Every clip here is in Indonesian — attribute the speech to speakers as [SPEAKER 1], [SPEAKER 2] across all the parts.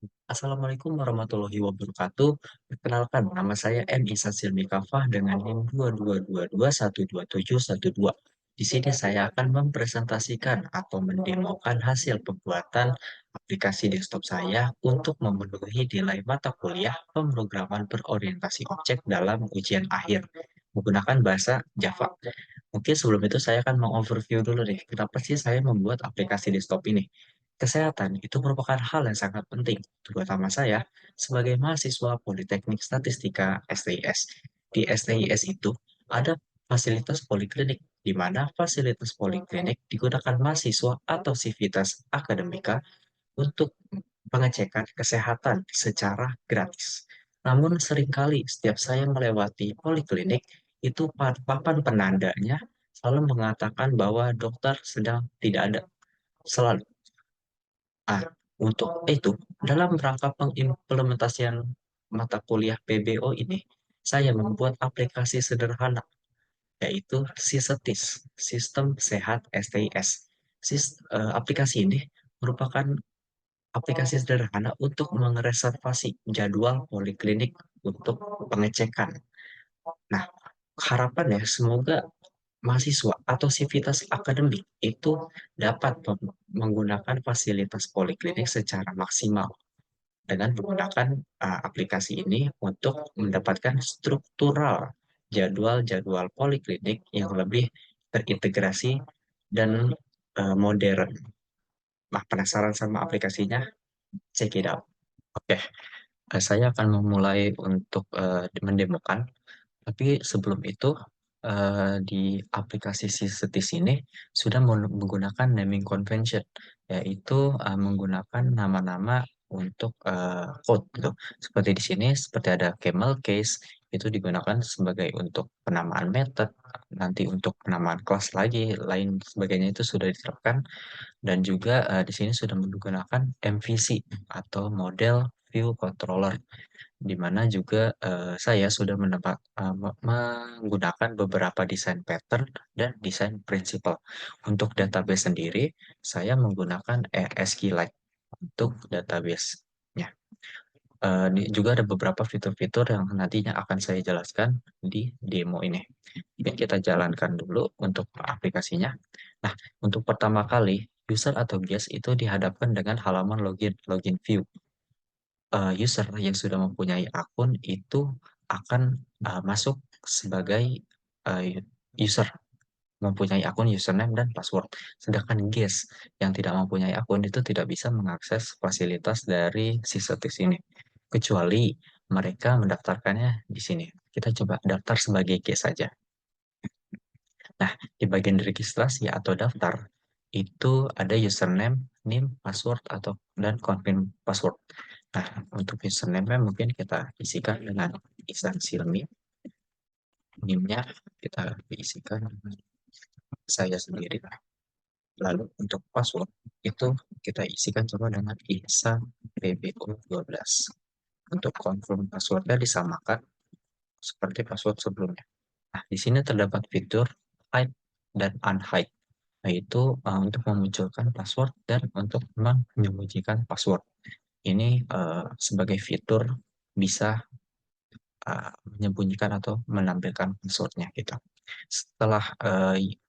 [SPEAKER 1] Assalamualaikum warahmatullahi wabarakatuh. Perkenalkan, nama saya M. Isa Silmi Kafah dengan NIM 2222121712. Di sini saya akan mempresentasikan atau mendemokan hasil pembuatan aplikasi desktop saya untuk memenuhi nilai mata kuliah pemrograman berorientasi objek dalam ujian akhir menggunakan bahasa Java. Mungkin sebelum itu saya akan mengoverview dulu nih, kenapa sih saya membuat aplikasi desktop ini. Kesehatan itu merupakan hal yang sangat penting, terutama saya sebagai mahasiswa Politeknik Statistika STIS. Di STIS itu ada fasilitas poliklinik, di mana fasilitas poliklinik digunakan mahasiswa atau sivitas akademika untuk pengecekan kesehatan secara gratis. Namun seringkali setiap saya melewati poliklinik, itu papan penandanya selalu mengatakan bahwa dokter sedang tidak ada. Selalu. Ah, untuk itu, dalam rangka pengimplementasian mata kuliah PBO ini, saya membuat aplikasi sederhana, yaitu SISETIS, Sistem Sehat STIS. Aplikasi ini merupakan aplikasi sederhana untuk mereservasi jadwal poliklinik untuk pengecekan. Nah, harapan ya, semoga mahasiswa atau sivitas akademik itu dapat menggunakan fasilitas poliklinik secara maksimal dengan menggunakan aplikasi ini untuk mendapatkan struktural jadwal-jadwal poliklinik yang lebih terintegrasi dan modern. Nah, penasaran sama aplikasinya? Check it out. Oke, saya akan memulai untuk mendemokan. Tapi sebelum itu, di aplikasi Systetis ini sudah menggunakan naming convention, yaitu menggunakan nama-nama untuk code gitu. Seperti di sini, seperti ada camel case, itu digunakan sebagai untuk penamaan method, nanti untuk penamaan kelas lagi, lain sebagainya itu sudah diterapkan, dan juga di sini sudah menggunakan MVC atau model view controller, di mana juga saya sudah menggunakan beberapa desain pattern dan desain prinsipal. Untuk database sendiri, saya menggunakan SQLite untuk database-nya. Juga ada beberapa fitur-fitur yang nantinya akan saya jelaskan di demo ini. Mungkin kita jalankan dulu untuk aplikasinya. Nah, untuk pertama kali, user atau guest itu dihadapkan dengan halaman login view. User yang sudah mempunyai akun itu akan masuk sebagai uh, user, mempunyai akun username dan password. Sedangkan guest yang tidak mempunyai akun itu tidak bisa mengakses fasilitas dari si Systetis ini, kecuali mereka mendaftarkannya di sini. Kita coba daftar sebagai guest saja. Nah, di bagian registrasi atau daftar, itu ada username, name, password, atau dan confirm password. Nah, untuk username mungkin kita isikan dengan Ihsan Silmi. Name-nya kita isikan dengan saya sendiri. Lalu untuk password, itu kita isikan coba dengan Ihsan PBO12. Untuk confirm passwordnya disamakan seperti password sebelumnya. Nah, di sini terdapat fitur hide dan unhide, yaitu untuk memunculkan password dan untuk menyembunyikan password. Ini sebagai fitur bisa menyembunyikan atau menampilkan passwordnya gitu. Setelah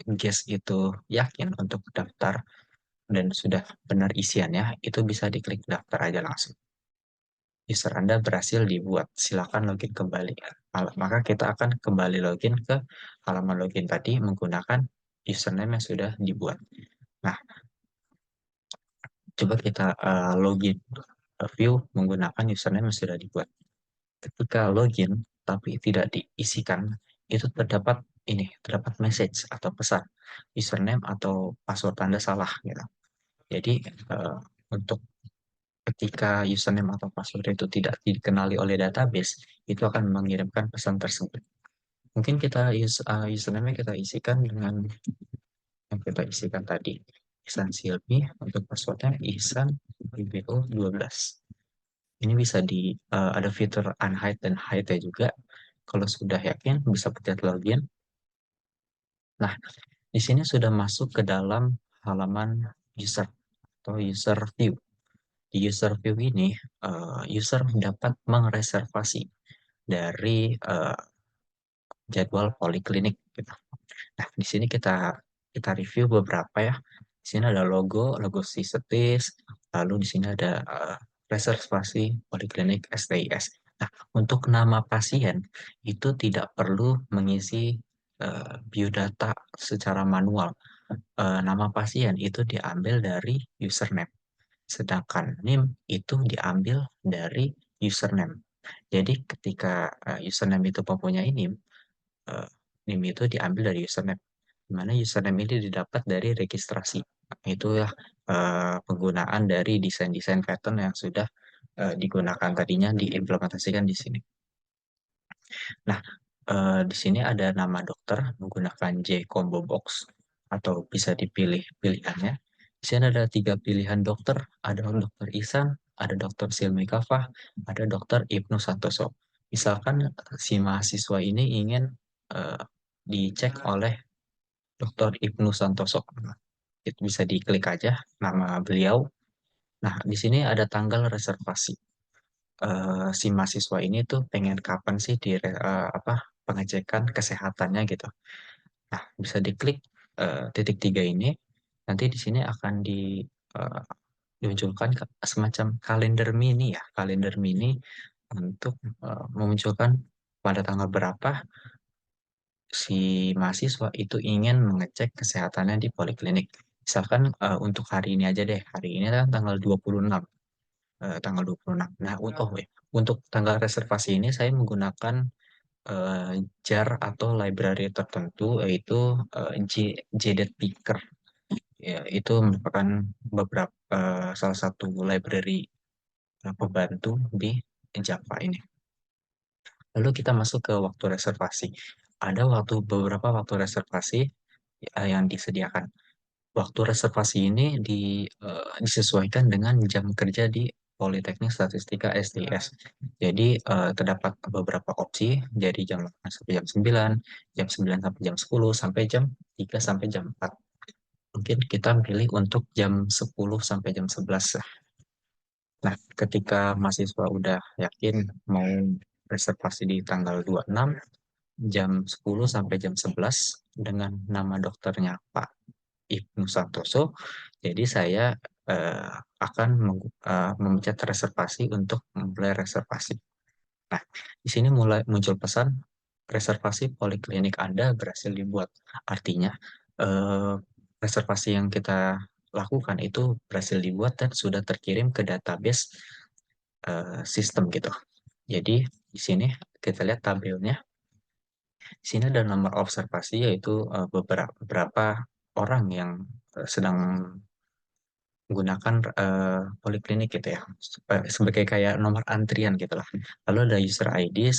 [SPEAKER 1] guest itu yakin untuk daftar dan sudah benar isiannya, itu bisa diklik daftar aja langsung. User Anda berhasil dibuat. Silakan login kembali. Maka kita akan kembali login ke halaman login tadi menggunakan username yang sudah dibuat. Nah, coba kita login view menggunakan username yang sudah dibuat. Ketika login tapi tidak diisikan, itu terdapat message atau pesan username atau password Anda salah gitu. Jadi untuk ketika username atau password itu tidak dikenali oleh database, itu akan mengirimkan pesan tersebut. Mungkin username kita isikan dengan yang kita isikan tadi. Ihsan Silmi, untuk passwordnya Ihsan BBO 12. Ini bisa ada fitur unhide dan hide juga. Kalau sudah yakin bisa pencet login. Nah, di sini sudah masuk ke dalam halaman user atau user view. Di user view ini, user dapat mengreservasi dari jadwal poliklinik gitu. Nah, di sini kita kita review beberapa ya. Di sini ada logo Sisetis, lalu di sini ada reservasi poliklinik STIS. Nah, untuk nama pasien itu tidak perlu mengisi biodata secara manual. Nama pasien itu diambil dari username, sedangkan NIM itu diambil dari username. Jadi ketika username itu mempunyai NIM, eh, NIM itu diambil dari username, di mana username ini didapat dari registrasi. Itulah penggunaan dari desain-desain pattern yang sudah digunakan tadinya diimplementasikan di sini. Nah, di sini ada nama dokter menggunakan J combo box atau bisa dipilih pilihannya. Di sini ada tiga pilihan dokter, ada dokter Ihsan, ada dokter Silmi Kafah, ada dokter Ibnu Santoso. Misalkan si mahasiswa ini ingin eh, dicek oleh dokter Ibnu Santoso. Itu bisa diklik aja nama beliau. Nah, di sini ada tanggal reservasi. Si mahasiswa ini tuh pengen kapan sih apa pengecekan kesehatannya gitu. Nah, bisa diklik titik tiga ini. Nanti di sini akan eh, dimunculkan semacam kalender mini ya, kalender mini untuk memunculkan pada tanggal berapa si mahasiswa itu ingin mengecek kesehatannya di poliklinik. Misalkan untuk hari ini aja deh, hari ini kan tanggal 26, tanggal 26. Nah, untuk tanggal reservasi ini saya menggunakan eh, jar atau library tertentu yaitu JDET Picker. Ya, itu merupakan beberapa salah satu library pembantu di Java ini. Lalu kita masuk ke waktu reservasi. Ada beberapa waktu reservasi yang disediakan. Waktu reservasi ini disesuaikan dengan jam kerja di Politeknik Statistika STS. Jadi terdapat beberapa opsi, jadi jam 8 sampai jam 9, jam 9 sampai jam 10, sampai jam 3 sampai jam 4. Mungkin kita pilih untuk jam 10 sampai jam 11. Nah, ketika mahasiswa udah yakin mau reservasi di tanggal 26, jam 10 sampai jam 11 dengan nama dokternya Pak Ibnu Santoso. Jadi saya eh, akan memencet reservasi untuk memulai reservasi. Nah, di sini mulai muncul pesan reservasi poliklinik Anda berhasil dibuat. Artinya eh, reservasi yang kita lakukan itu berhasil dibuat dan sudah terkirim ke database sistem gitu. Jadi di sini kita lihat tabelnya. Di sini ada nomor observasi yaitu beberapa orang yang sedang menggunakan poliklinik gitu ya, sebagai kayak nomor antrian gitu lah. Lalu ada user ID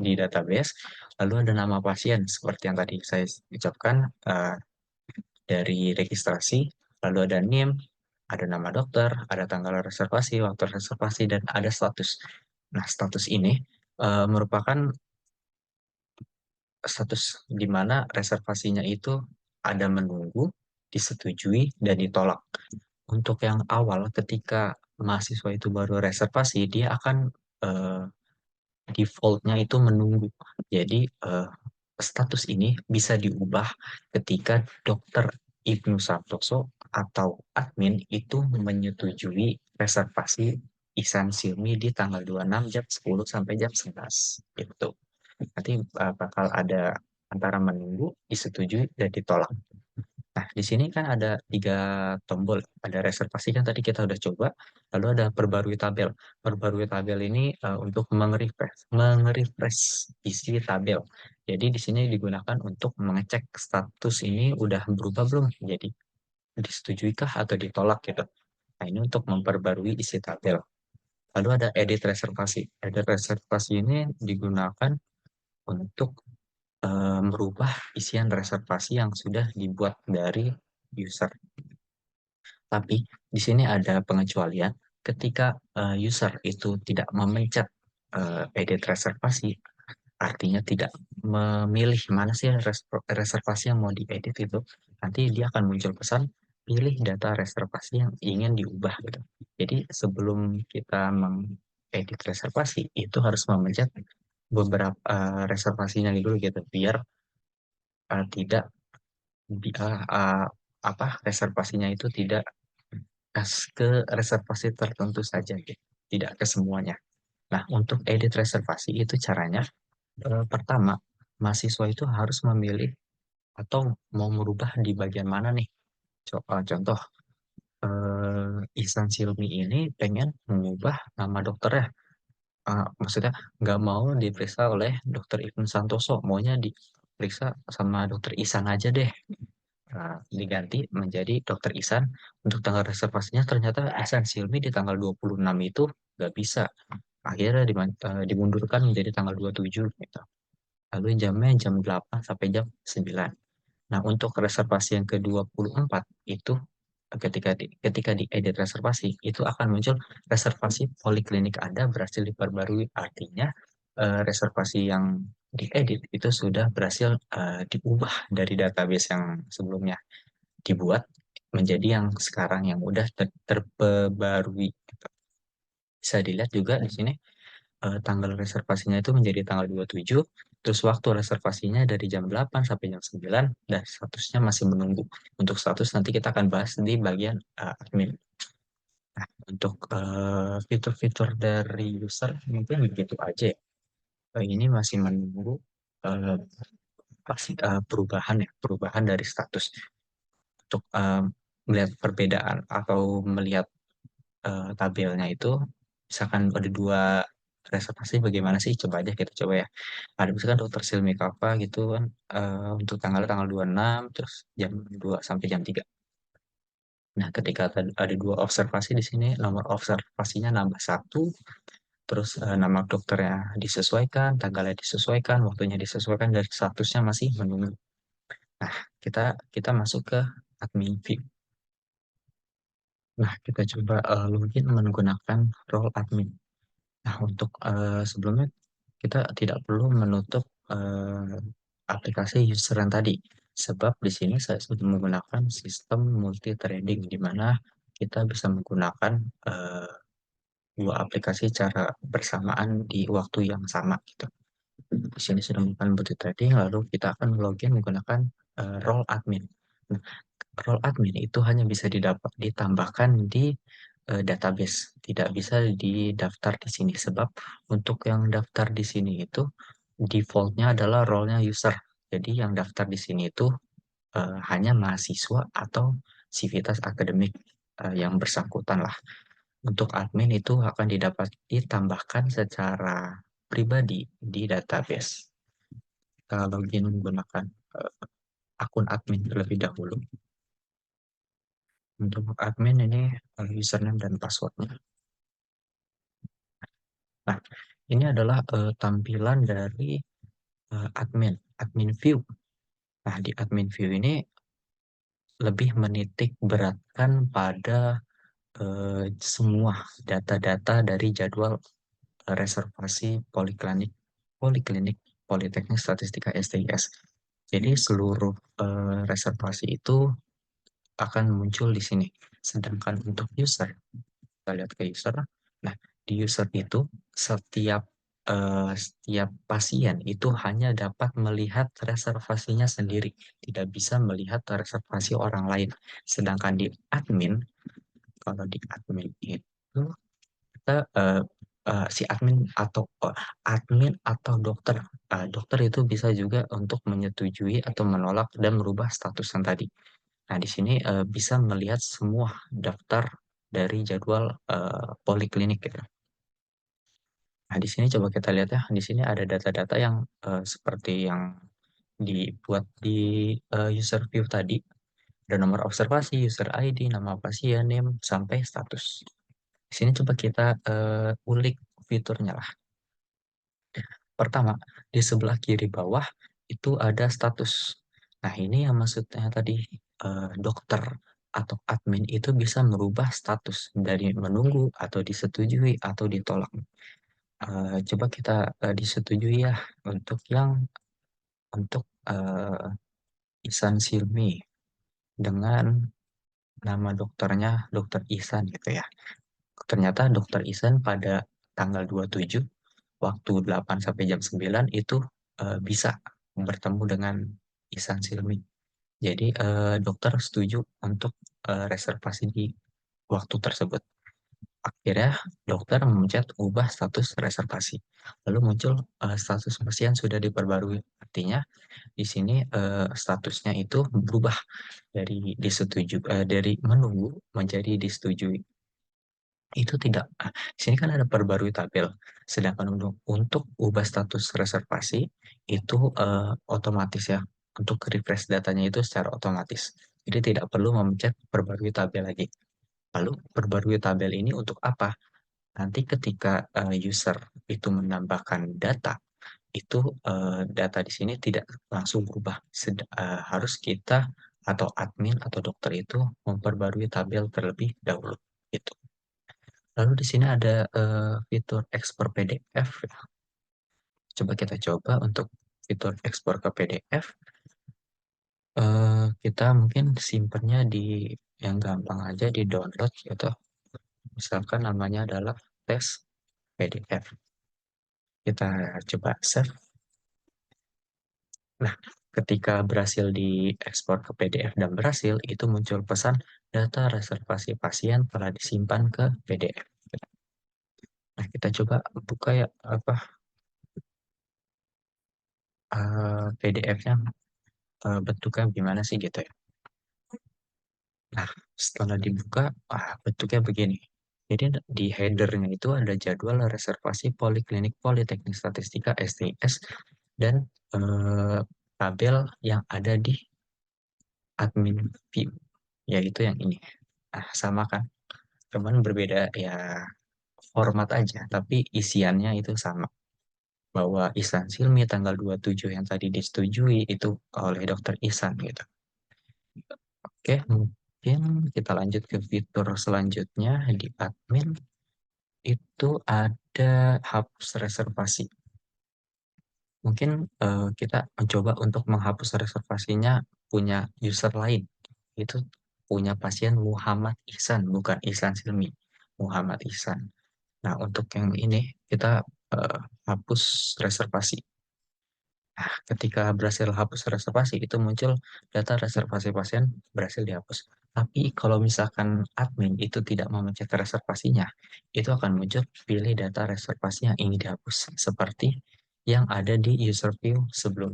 [SPEAKER 1] di database, lalu ada nama pasien seperti yang tadi saya ucapkan dari registrasi, lalu ada NIM, ada nama dokter, ada tanggal reservasi, waktu reservasi, dan ada status. Nah, status ini merupakan status di mana reservasinya itu ada menunggu, disetujui, dan ditolak. Untuk yang awal, ketika mahasiswa itu baru reservasi, dia akan eh, defaultnya itu menunggu. Jadi status ini bisa diubah ketika Dokter Ibnu Santoso atau admin itu menyetujui reservasi Ihsan Silmi di tanggal 26 jam 10 sampai jam 11. Itu. Nanti bakal ada antara menunggu, disetujui, dan ditolak. Nah, di sini kan ada tiga tombol. Ada reservasi kan tadi kita udah coba. Lalu ada perbarui tabel. Perbarui tabel ini untuk mengerefresh isi tabel. Jadi di sini digunakan untuk mengecek status ini udah berubah belum. Jadi disetujuikah atau ditolak gitu. Nah, ini untuk memperbarui isi tabel. Lalu ada edit reservasi. Edit reservasi ini digunakan untuk merubah isian reservasi yang sudah dibuat dari user. Tapi di sini ada pengecualian ketika user itu tidak memencet edit reservasi, artinya tidak memilih mana sih reservasi yang mau diedit itu, nanti dia akan muncul pesan pilih data reservasi yang ingin diubah gitu. Jadi sebelum kita mengedit reservasi itu harus memencet beberapa reservasinya dulu gitu biar tidak apa reservasinya itu tidak ke reservasi tertentu saja gitu, tidak ke semuanya. Nah, untuk edit reservasi itu caranya pertama mahasiswa itu harus memilih atau mau merubah di bagian mana nih. Contoh Ihsan Silmi ini pengen mengubah nama dokternya. Maksudnya nggak mau diperiksa oleh dokter Ibnu Santoso, maunya diperiksa sama dokter Ihsan aja deh. Diganti menjadi dokter Ihsan. Untuk tanggal reservasinya ternyata Ihsan Silmi di tanggal 26 itu nggak bisa. Akhirnya dimundurkan menjadi tanggal 27 gitu. Lalu jamnya jam 8 sampai jam 9. Nah, untuk reservasi yang ke-24 itu ketika diedit reservasi itu akan muncul reservasi poliklinik Anda berhasil diperbarui. Artinya reservasi yang diedit itu sudah berhasil diubah dari database yang sebelumnya dibuat menjadi yang sekarang yang udah terperbarui. Bisa dilihat juga di sini tanggal reservasinya itu menjadi tanggal 27, terus waktu reservasinya dari jam 8 sampai jam 9, dan statusnya masih menunggu. Untuk status nanti kita akan bahas di bagian admin. Nah, untuk fitur-fitur dari user mungkin begitu aja ya. Ini masih menunggu eh, pasti perubahan ya, perubahan dari status. Untuk melihat perbedaan atau melihat tabelnya itu, misalkan ada dua reservasi bagaimana sih? Coba aja kita coba ya. Ada misalkan dokter Silmi Kapa gitu kan untuk tanggal 26 terus jam 2 sampai jam 3. Nah, ketika ada dua observasi di sini, nomor observasinya nambah satu, terus nama dokternya disesuaikan, tanggalnya disesuaikan, waktunya disesuaikan, dari statusnya masih menunggu. Nah, kita kita masuk ke admin view. Nah, kita coba login menggunakan role admin. Nah, untuk sebelumnya kita tidak perlu menutup aplikasi user yang tadi, sebab di sini saya sudah menggunakan sistem multi threading di mana kita bisa menggunakan eh, dua aplikasi secara bersamaan di waktu yang sama gitu. Di sini sudah menggunakan multi threading, lalu kita akan login menggunakan role admin. Nah, role admin itu hanya bisa ditambahkan di database, tidak bisa didaftar di sini sebab untuk yang daftar di sini itu defaultnya adalah role-nya user. Jadi yang daftar di sini itu hanya mahasiswa atau sivitas akademik yang bersangkutan lah. Untuk admin itu akan ditambahkan secara pribadi di database. Kita login menggunakan akun admin terlebih dahulu. Untuk admin ini username dan passwordnya. Nah, ini adalah tampilan dari admin view. Nah, di admin view ini lebih menitik beratkan pada semua data-data dari jadwal reservasi poliklinik Poliklinik Politeknik Statistika STIS. Jadi seluruh reservasi itu akan muncul di sini. Sedangkan untuk user, kita lihat ke user. Nah, di user itu setiap pasien itu hanya dapat melihat reservasinya sendiri, tidak bisa melihat reservasi orang lain. Sedangkan di admin, kalau di admin itu kita si admin atau dokter, dokter itu bisa juga untuk menyetujui atau menolak dan merubah status yang tadi. Nah, di sini bisa melihat semua daftar dari jadwal poliklinik gitu. Nah, di sini coba kita lihat ya. Di sini ada data-data yang seperti yang dibuat di user view tadi. Ada nomor observasi, user ID, nama pasien, name, sampai status. Di sini coba kita ulik fiturnya lah. Pertama, di sebelah kiri bawah itu ada status. Nah, ini yang maksudnya tadi dokter atau admin itu bisa merubah status dari menunggu atau disetujui atau ditolak. Coba kita disetujui ya untuk untuk Ihsan Silmi dengan nama dokternya Dokter Ihsan gitu ya. Ternyata Dokter Ihsan pada tanggal 27 waktu 8 sampai jam 9 itu bisa bertemu dengan Ihsan Silmi. Jadi dokter setuju untuk reservasi di waktu tersebut. Akhirnya dokter memencet ubah status reservasi. Lalu muncul status pasien sudah diperbarui. Artinya di sini statusnya itu berubah dari menunggu menjadi disetujui. Itu tidak, di sini kan ada perbarui tabel. Sedangkan untuk ubah status reservasi itu otomatis ya. Untuk refresh datanya itu secara otomatis. Jadi tidak perlu memencet perbarui tabel lagi. Lalu perbarui tabel ini untuk apa? Nanti ketika user itu menambahkan data, itu data di sini tidak langsung berubah. Harus kita atau admin atau dokter itu memperbarui tabel terlebih dahulu. Gitu. Lalu di sini ada fitur ekspor PDF. Coba kita coba untuk fitur ekspor ke PDF. Kita mungkin simpennya di yang gampang aja di download gitu. Misalkan namanya adalah tes PDF. Kita coba save. Nah, ketika berhasil diekspor ke PDF dan berhasil, itu muncul pesan data reservasi pasien telah disimpan ke PDF. Nah, kita coba buka ya apa PDF-nya bentuknya gimana sih gitu ya. Nah, setelah dibuka, bentuknya begini. Jadi di headernya itu ada jadwal reservasi Poliklinik Politeknik Statistika STS dan tabel yang ada di admin view, yaitu yang ini. Nah, sama kan? Cuman berbeda ya format aja, tapi isiannya itu sama. Bahwa Ihsan Silmi tanggal 27 yang tadi disetujui itu oleh Dokter Ihsan gitu. Oke, mungkin kita lanjut ke fitur selanjutnya di admin. Itu ada hapus reservasi. Mungkin kita mencoba untuk menghapus reservasinya punya user lain. Itu punya pasien Muhammad Ihsan, bukan Ihsan Silmi. Muhammad Ihsan. Nah, untuk yang ini kita eh, hapus reservasi. Nah, ketika berhasil hapus reservasi, itu muncul data reservasi pasien berhasil dihapus. Tapi kalau misalkan admin itu tidak memencet reservasinya, itu akan muncul pilih data reservasi yang ingin dihapus, seperti yang ada di user view sebelum.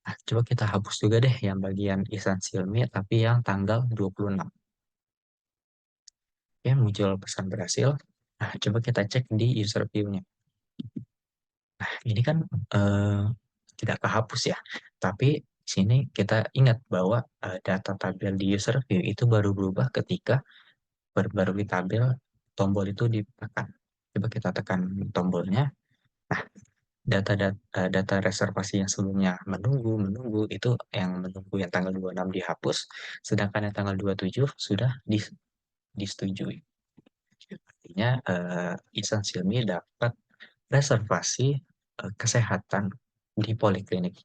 [SPEAKER 1] Nah, coba kita hapus juga deh yang bagian Ihsan Silmi, tapi yang tanggal 26. Ya, muncul pesan berhasil. Nah, coba kita cek di user view-nya. Ini kan eh, tidak kehapus ya, tapi sini kita ingat bahwa data tabel di user view itu baru berubah ketika perbarui tabel tombol itu ditekan. Coba kita tekan tombolnya. Nah, data reservasi yang sebelumnya menunggu itu yang menunggu yang tanggal 26 dihapus, sedangkan yang tanggal 27 sudah disetujui. Artinya Ihsan Silmi dapat reservasi kesehatan di Poliklinik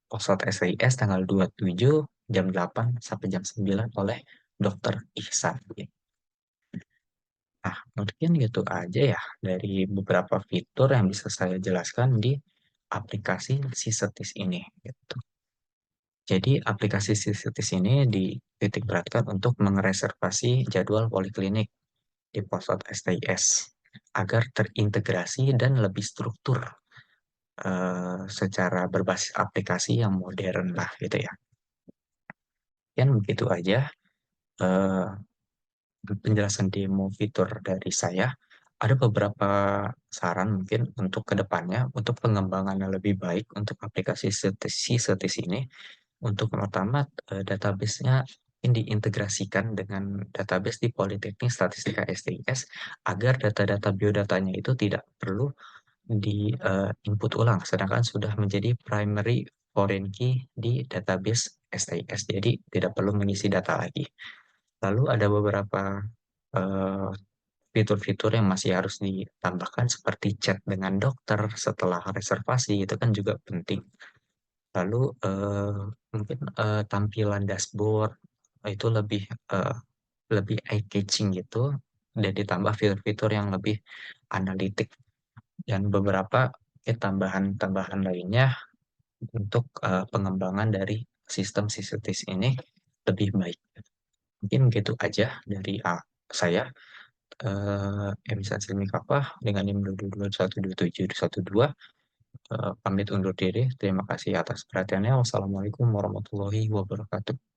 [SPEAKER 1] Polsat SIS tanggal 27 jam 8 sampai jam 9 oleh Dokter Ihsan. Nah, mungkin gitu aja ya dari beberapa fitur yang bisa saya jelaskan di aplikasi Sisetis ini. Gitu. Jadi aplikasi Sisetis ini dititik beratkan untuk mereservasi jadwal poliklinik di Polsat STIS agar terintegrasi dan lebih struktur secara berbasis aplikasi yang modern lah gitu ya. Dan begitu aja eh, penjelasan demo fitur dari saya. Ada beberapa saran mungkin untuk kedepannya untuk pengembangan yang lebih baik untuk aplikasi setis ini. Untuk pertama, database-nya ini diintegrasikan dengan database di Politeknik Statistika STIS agar data-data biodatanya itu tidak perlu di input ulang, sedangkan sudah menjadi primary foreign key di database STIS, jadi tidak perlu mengisi data lagi. Lalu ada beberapa eh, fitur-fitur yang masih harus ditambahkan seperti chat dengan dokter setelah reservasi, itu kan juga penting. Lalu mungkin tampilan dashboard itu lebih lebih eye catching gitu, dan ditambah fitur-fitur yang lebih analitik dan beberapa tambahan-tambahan lainnya untuk pengembangan dari sistem sistetis ini lebih baik. Mungkin gitu aja dari saya. Emisal Silmi Kafah dengan NIM 2221712. Pamit undur diri. Terima kasih atas perhatiannya. Wassalamualaikum warahmatullahi wabarakatuh.